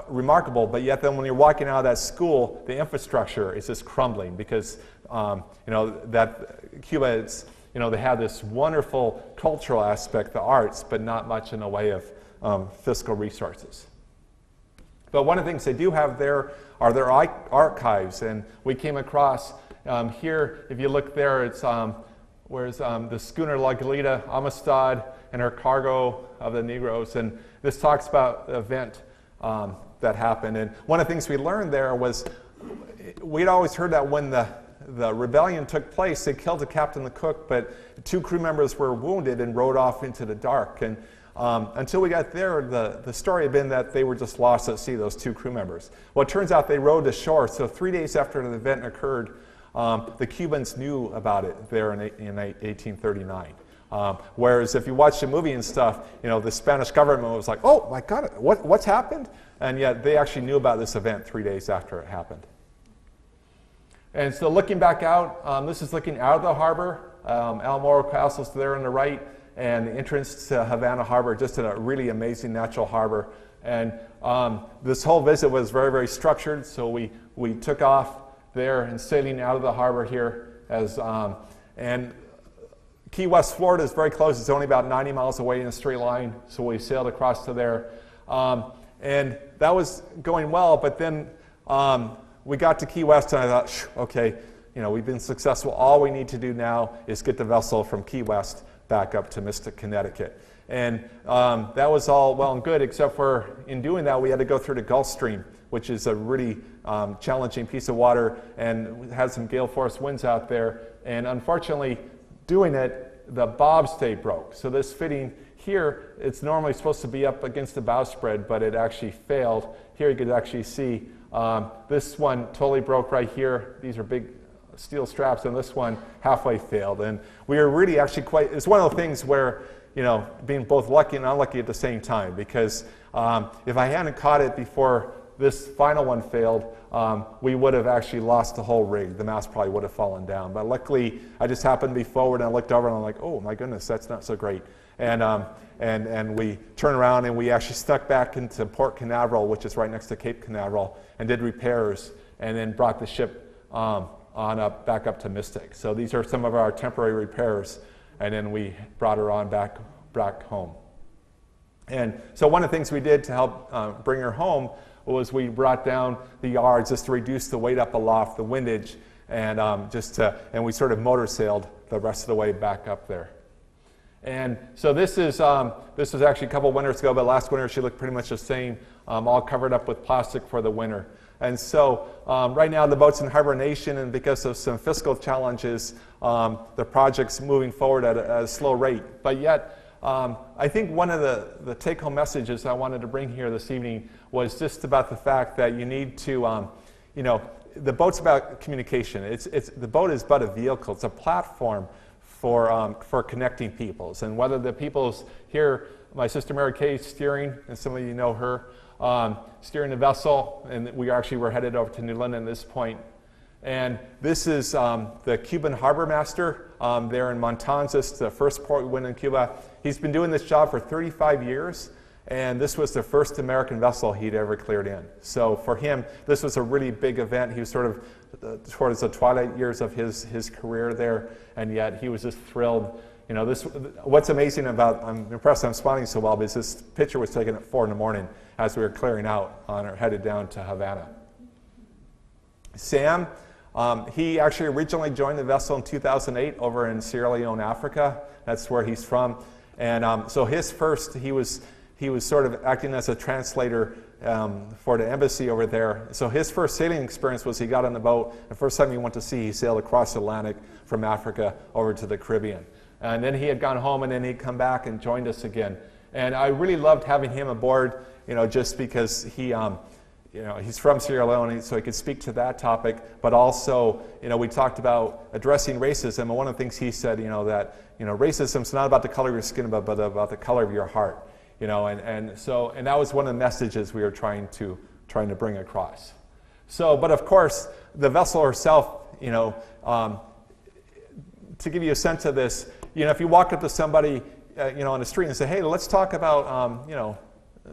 remarkable. But yet then when you're walking out of that school, the infrastructure is just crumbling because, that Cuba, they have this wonderful cultural aspect, the arts, but not much in the way of fiscal resources. But one of the things they do have there are their archives. And we came across here, if you look there, it's where's the schooner La Galita Amistad and her cargo of the Negroes. And this talks about the event that happened. And one of the things we learned there was we'd always heard that when the rebellion took place, they killed the captain and the cook, but 2 crew members were wounded and rode off into the dark. And until we got there, the story had been that they were just lost at sea, those 2 crew members. Well, it turns out they rowed ashore. So 3 days after the event occurred, the Cubans knew about it there in 1839. Whereas if you watch the movie and stuff, the Spanish government was like, oh my God, what's happened? And yet they actually knew about this event 3 days after it happened. And so looking back out, this is looking out of the harbor. El Morro Castle's there on the right, and the entrance to Havana Harbor, just a really amazing natural harbor. And this whole visit was very, very structured, so we took off there and sailing out of the harbor here and Key West, Florida is very close. It's only about 90 miles away in a straight line, so we sailed across to there. And that was going well, but then we got to Key West, and I thought, okay, we've been successful. All we need to do now is get the vessel from Key West back up to Mystic, Connecticut. And that was all well and good, except for in doing that, we had to go through the Gulf Stream, which is a really challenging piece of water and has some gale force winds out there. And unfortunately, doing it, the bobstay broke. So this fitting here, it's normally supposed to be up against the bowsprit, but it actually failed. Here you could actually see this one totally broke right here. These are big steel straps, and this one halfway failed. And we were really actually it's one of the things where, being both lucky and unlucky at the same time, because if I hadn't caught it before this final one failed, we would have actually lost the whole rig. The mast probably would have fallen down. But luckily, I just happened to be forward, and I looked over, and I'm like, oh my goodness, that's not so great. And we turned around, and we actually stuck back into Port Canaveral, which is right next to Cape Canaveral, and did repairs, and then brought the ship back up to Mystic. So these are some of our temporary repairs, and then we brought her on back home. And so one of the things we did to help bring her home was we brought down the yards just to reduce the weight up aloft, the windage, and and we sort of motor sailed the rest of the way back up there. And so this was actually a couple winters ago, but last winter she looked pretty much the same, all covered up with plastic for the winter. And so right now the boat's in hibernation, and because of some fiscal challenges, the project's moving forward at a slow rate. But yet, I think one of the take-home messages I wanted to bring here this evening was just about the fact that you need to, the boat's about communication. The boat is but a vehicle. It's a platform for connecting peoples. And whether the peoples here, my sister Mary Kay steering, and some of you know her, steering the vessel, and we actually were headed over to New London at this point. And this is the Cuban harbor master there in Matanzas, the first port we went in Cuba. He's been doing this job for 35 years, and this was the first American vessel he'd ever cleared in. So for him, this was a really big event. He was sort of towards the twilight years of his career there, and yet he was just thrilled. You know, what's amazing about, I'm impressed I'm smiling so well, because this picture was taken at 4 in the morning as we were clearing out headed down to Havana. Sam, he actually originally joined the vessel in 2008 over in Sierra Leone, Africa. That's where he's from. And so he was sort of acting as a translator for the embassy over there. So his first sailing experience was he got on the boat. The first time he went to sea, he sailed across the Atlantic from Africa over to the Caribbean. And then he had gone home, and then he'd come back and joined us again. And I really loved having him aboard, just because he's from Sierra Leone, so he could speak to that topic. But also, we talked about addressing racism, and one of the things he said, that racism's not about the color of your skin, but about the color of your heart. And that was one of the messages we were trying to bring across. So, but of course, the vessel herself, to give you a sense of this, if you walk up to somebody, on the street and say, hey, let's talk about,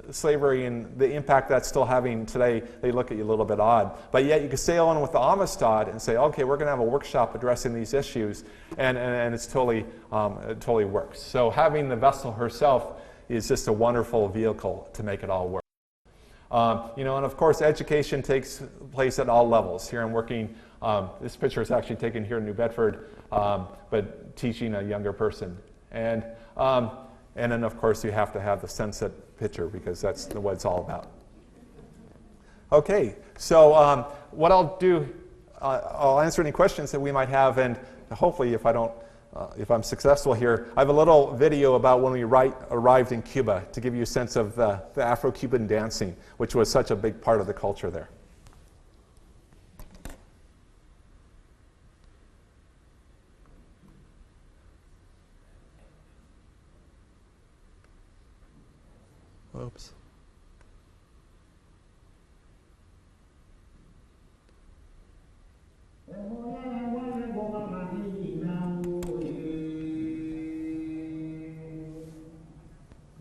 slavery and the impact that's still having today, they look at you a little bit odd. But yet you could sail on with the Amistad and say, okay, we're going to have a workshop addressing these issues, and it's totally, it totally works. So having the vessel herself is just a wonderful vehicle to make it all work. And of course, education takes place at all levels. Here I'm working, this picture is actually taken here in New Bedford, but teaching a younger person. And then, of course, you have to have the sunset picture, because that's what it's all about. Okay, so what I'll do, I'll answer any questions that we might have, and hopefully, if I'm successful here, I have a little video about when we arrived in Cuba to give you a sense of the Afro-Cuban dancing, which was such a big part of the culture there. Oops.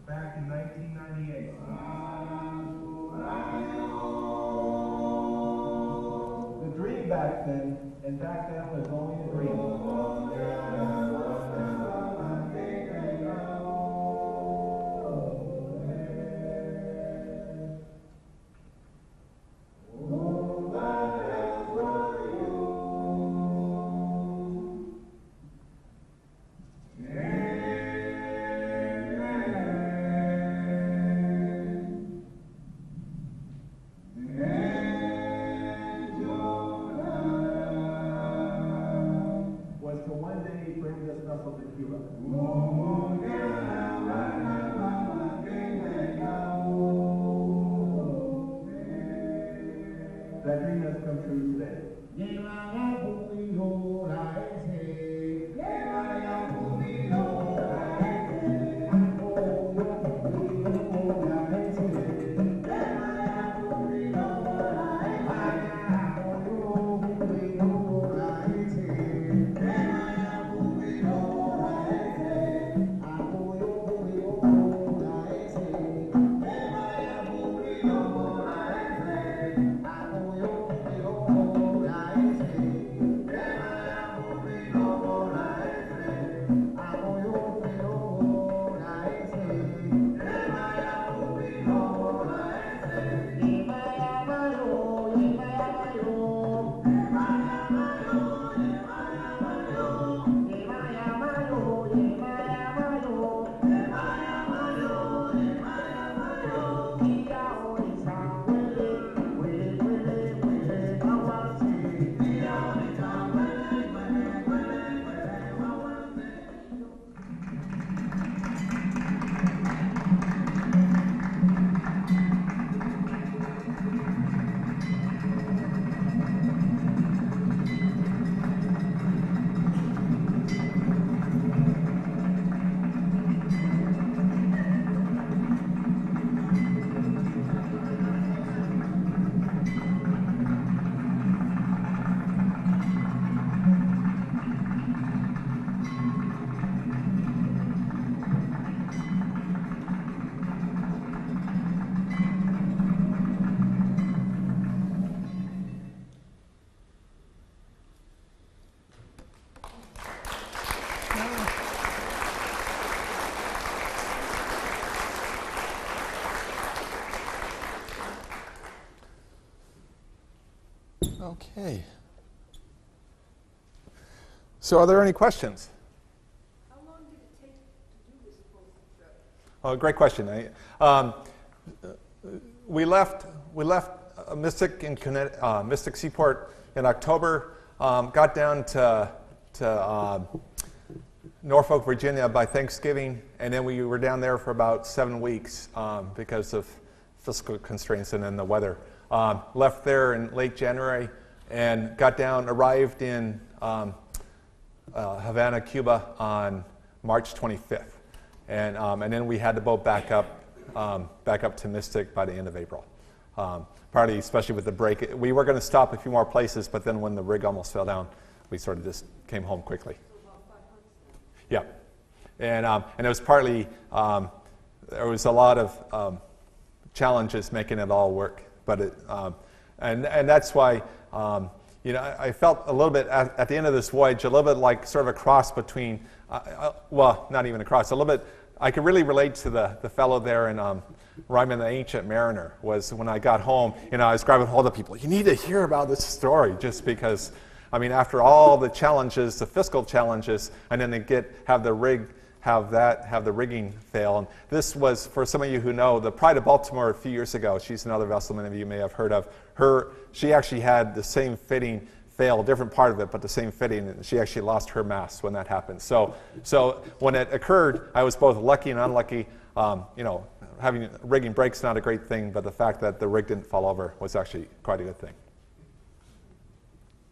Back in 1998. The dream back then, and back then was only a dream. Was to one day bring Okay. So are there any questions? How long did it take to do this whole trip? Oh, great question. We left Mystic Seaport in October. Got down to Norfolk, Virginia by Thanksgiving, and then we were down there for about 7 weeks because of fiscal constraints and then the weather. Left there in late January and arrived in Havana, Cuba on March 25th. And then we had the boat back up to Mystic by the end of April. Partly, especially with the break. We were going to stop a few more places, but then when the rig almost fell down, we sort of just came home quickly. Yeah. And it was partly, there was a lot of challenges making it all work. But and that's why, I felt a little bit at the end of this voyage, a little bit like sort of a cross between, well, not even a cross, a little bit, I could really relate to the fellow there in Ryman the Ancient Mariner. Was when I got home, I was grabbing hold of people. You need to hear about this story, just because, after all the challenges, the fiscal challenges, and then they have the rigging fail. And this was, for some of you who know, the Pride of Baltimore a few years ago. She's another vessel many of you may have heard of. She actually had the same fitting fail, different part of it, but the same fitting, and she actually lost her mast when that happened. So when it occurred, I was both lucky and unlucky. Having rigging breaks not a great thing, but the fact that the rig didn't fall over was actually quite a good thing.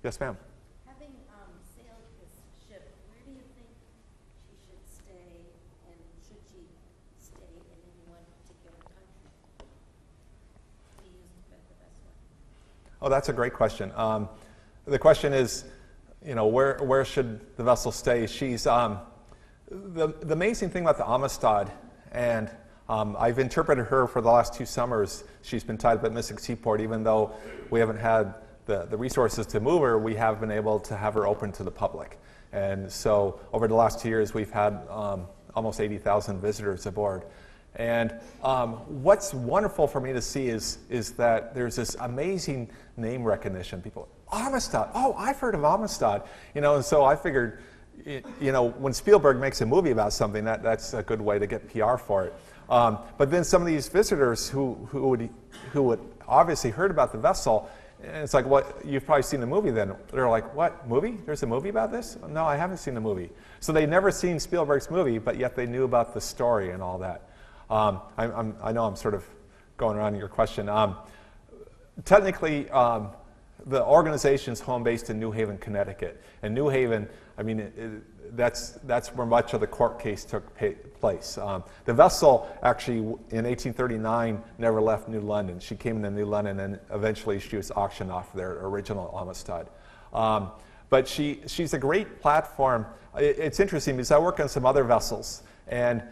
Yes, ma'am. Having sailed this ship, where do you think she should stay, and should she stay in any one particular country to use the vessel? Oh, that's a great question. The question is, where should the vessel stay? She's the amazing thing about the Amistad, and I've interpreted her for the last 2 summers. She's been tied up at Mystic Seaport, even though we haven't had the resources to move her. We have been able to have her open to the public, and so over the last 2 years, we've had almost 80,000 visitors aboard. And what's wonderful for me to see is that there's this amazing name recognition. People, Amistad. Oh, I've heard of Amistad. And so I figured, when Spielberg makes a movie about something, that's a good way to get PR for it. But then some of these visitors who would obviously heard about the vessel, and it's like, well, you've probably seen the movie then. They're like, what, movie? There's a movie about this? No, I haven't seen the movie. So they'd never seen Spielberg's movie, but yet they knew about the story and all that. I know I'm sort of going around your question. Technically, the organization's home based in New Haven, Connecticut. And New Haven, that's where much of the court case took place. The vessel actually, in 1839, never left New London. She came into New London, and eventually she was auctioned off their original Amistad. But she's a great platform. It's interesting because I work on some other vessels, and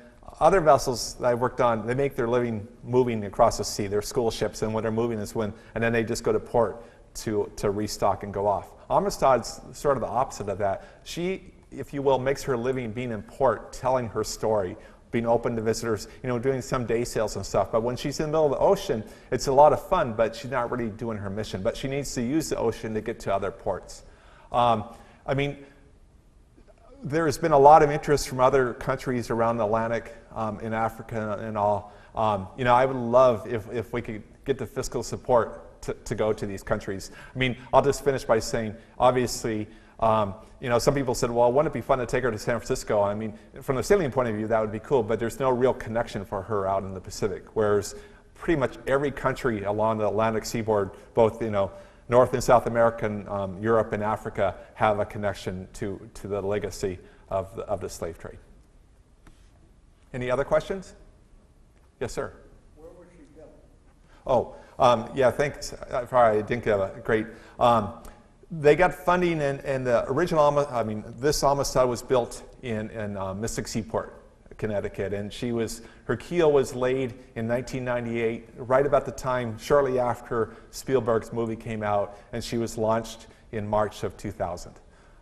other vessels that I worked on, they make their living moving across the sea. They're school ships, and when they're moving is and then they just go to port to restock and go off. Amistad's sort of the opposite of that. She, if you will, makes her living being in port, telling her story, being open to visitors, doing some day sails and stuff. But when she's in the middle of the ocean, it's a lot of fun, but she's not really doing her mission. But she needs to use the ocean to get to other ports. There's been a lot of interest from other countries around the Atlantic, in Africa and all. I would love if we could get the fiscal support to go to these countries. I'll just finish by saying, obviously, some people said, well, wouldn't it be fun to take her to San Francisco? From the sailing point of view, that would be cool, but there's no real connection for her out in the Pacific, whereas pretty much every country along the Atlantic seaboard, both, North and South America, Europe and Africa, have a connection to the legacy of the slave trade. Any other questions? Yes, sir. Where was she built? Oh, yeah, thanks. I didn't get a great. They got funding, and the original, this Amistad was built in Mystic Seaport, Connecticut, and her keel was laid in 1998, right about the time, shortly after Spielberg's movie came out, and she was launched in March of 2000.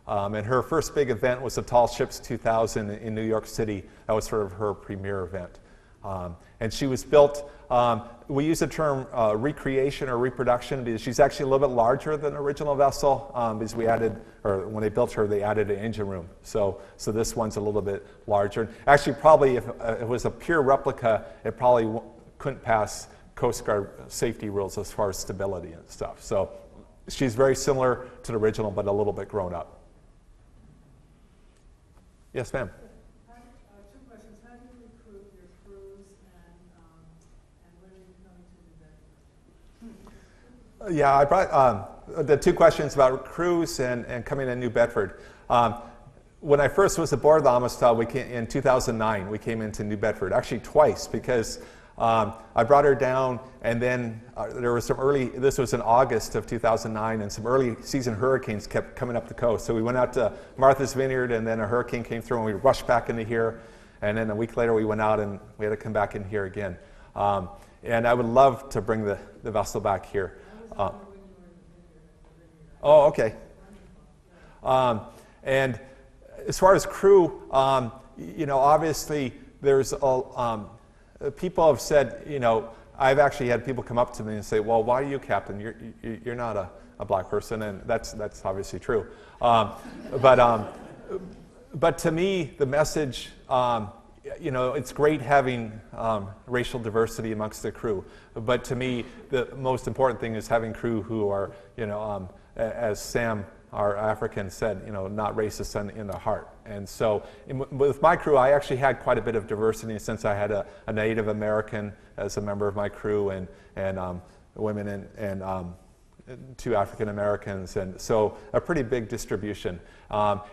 And her first big event was the Tall Ships 2000 in New York City. That was sort of her premier event. And she was built, we use the term recreation or reproduction because she's actually a little bit larger than the original vessel because we added, or when they built her, they added an engine room. So this one's a little bit larger. Actually, probably if it was a pure replica, it probably couldn't pass Coast Guard safety rules as far as stability and stuff. So she's very similar to the original, but a little bit grown up. Yes, ma'am. Two questions. How do you recruit your crews and when are you coming to New Bedford? Yeah, I brought the two questions about crews and coming to New Bedford. When I first was aboard the Amistad, in 2009, we came into New Bedford, actually twice, because I brought her down, and then there was this was in August of 2009, and some early season hurricanes kept coming up the coast. So we went out to Martha's Vineyard, and then a hurricane came through, and we rushed back into here. And then a week later, we went out, and we had to come back in here again. And I would love to bring the vessel back here. Oh, okay. And as far as crew, obviously there's people have said, I've actually had people come up to me and say, well, why are you captain? You're not a black person, and that's obviously true. But to me, the message, it's great having racial diversity amongst the crew. But to me, the most important thing is having crew who are, as Sam, our African, said, not racist in the heart. And so with my crew, I actually had quite a bit of diversity since I had a Native American as a member of my crew and women and 2 African Americans. And so a pretty big distribution.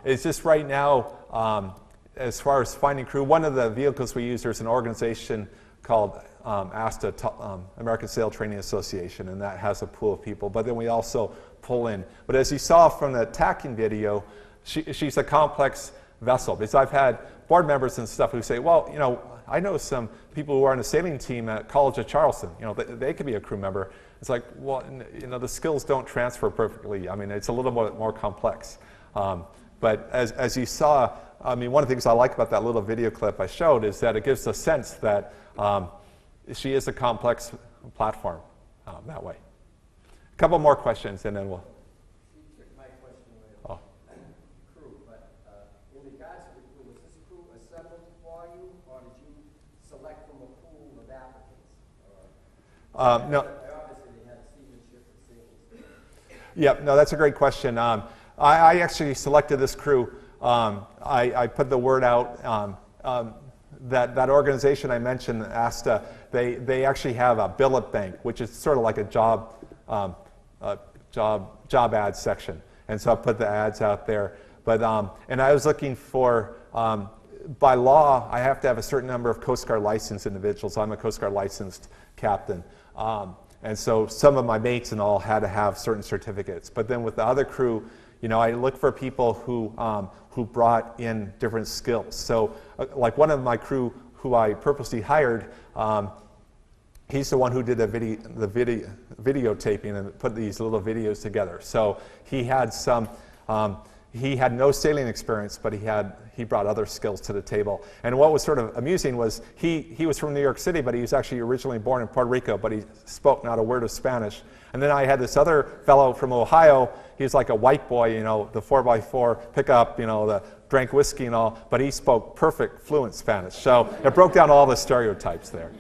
It's just right now, as far as finding crew, one of the vehicles we use, there's an organization called Amistad, American Sail Training Association, and that has a pool of people. But then we also pull in. But as you saw from the tacking video, she's a complex vessel. Because I've had board members and stuff who say, well, I know some people who are on a sailing team at College of Charleston. They could be a crew member. It's like, well, the skills don't transfer perfectly. I mean, it's a little more complex. But as you saw, one of the things I like about that little video clip I showed is that it gives a sense that she is a complex platform that way. A couple more questions, and then we'll. You took my question away. Oh. Crew, but in regards to the crew, was this crew assembled for you, or did you select from a pool of applicants? No. Obviously, they had a seamanship and sailing. Yeah, no, that's a great question. I actually selected this crew. I put the word out. That organization I mentioned, ASTA, they actually have a billet bank, which is sort of like a job ads section. And so I put the ads out there. But and I was looking for, by law, I have to have a certain number of Coast Guard licensed individuals. I'm a Coast Guard licensed captain. And so some of my mates and all had to have certain certificates. But then with the other crew, I look for people who brought in different skills. So like one of my crew who I purposely hired, he's the one who did the videotaping and put these little videos together. So he had he had no sailing experience, but he brought other skills to the table. And what was sort of amusing was he was from New York City, but he was actually originally born in Puerto Rico, but he spoke not a word of Spanish. And then I had this other fellow from Ohio. He was like a white boy, the 4x4 pickup, the drank whiskey and all, but he spoke perfect, fluent Spanish. So it broke down all the stereotypes there.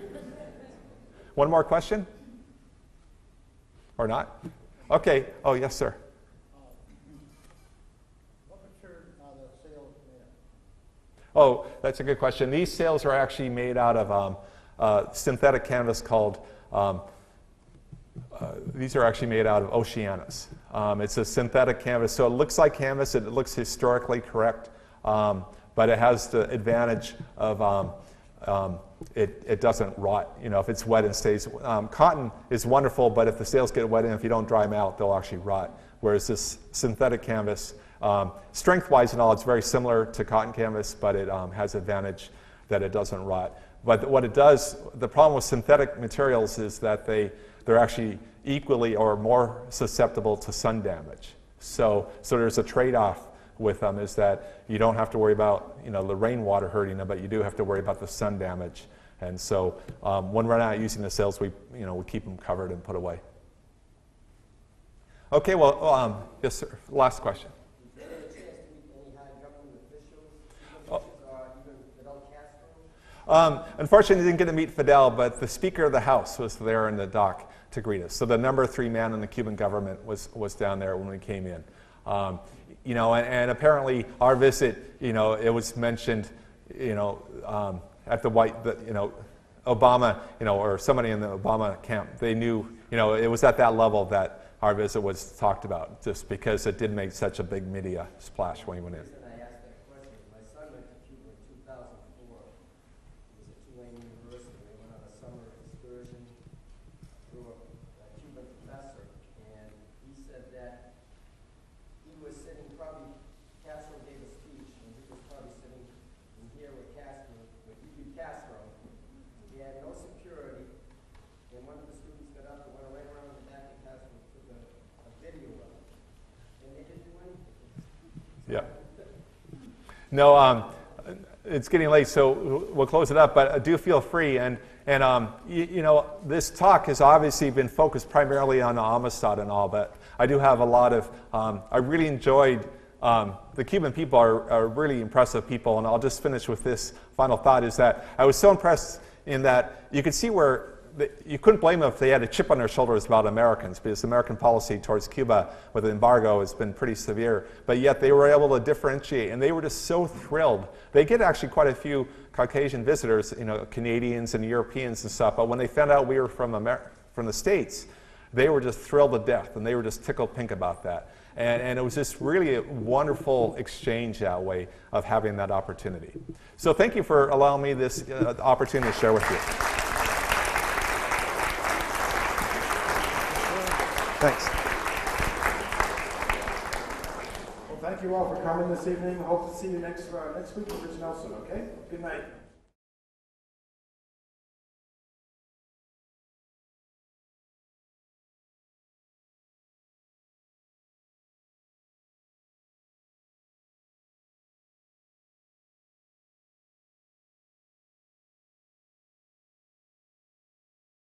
One more question? Or not? Okay. Oh, yes, sir. What material are the sails made of? Oh, that's a good question. These sails are actually made out of synthetic canvas called, these are actually made out of Oceanus. It's a synthetic canvas, so it looks like canvas, it looks historically correct, but it has the advantage of it doesn't rot, if it's wet and stays. Cotton is wonderful, but if the sails get wet and if you don't dry them out, they'll actually rot. Whereas this synthetic canvas, strength-wise and all, it's very similar to cotton canvas, but it has advantage that it doesn't rot. But what it does, the problem with synthetic materials is that they're actually equally or more susceptible to sun damage. So there's a trade-off with them, is that you don't have to worry about the rainwater hurting them, but you do have to worry about the sun damage. And so when we're not using the sails, we keep them covered and put away. Okay, well, yes, sir. Last question. Did you get a chance to meet any high government officials, even Fidel Castro? Unfortunately, I didn't get to meet Fidel, but the Speaker of the House was there in the dock to greet us. So the number 3 man in the Cuban government was down there when we came in. And apparently our visit, it was mentioned, at the Obama, or somebody in the Obama camp, they knew, it was at that level that our visit was talked about, just because it did make such a big media splash when we went in. The reason I asked that question, my son went to Cuba in 2004. He was at Tulane University. They went on a summer excursion through a Cuban professor, and he said that he was sitting, probably Castro gave a speech, and he was probably sitting in here with Castro, He had no security, and one of the students got up and went right around the back of Castro and took a video of it, and they didn't do anything. Yeah. No, it's getting late, so we'll close it up, but do feel free. And this talk has obviously been focused primarily on Amistad and all, but I do have a lot of, I really enjoyed, the Cuban people are really impressive people, and I'll just finish with this final thought, is that I was so impressed in that you could see where you couldn't blame them if they had a chip on their shoulders about Americans, because American policy towards Cuba with the embargo has been pretty severe, but yet they were able to differentiate, and they were just so thrilled. They get actually quite a few Caucasian visitors, Canadians and Europeans and stuff, but when they found out we were from the States, they were just thrilled to death, and they were just tickled pink about that. And it was just really a wonderful exchange that way of having that opportunity. So thank you for allowing me this opportunity to share with you. Thanks. Well, thank you all for coming this evening. Hope to see you next week with Rich Nelson, okay? Good night.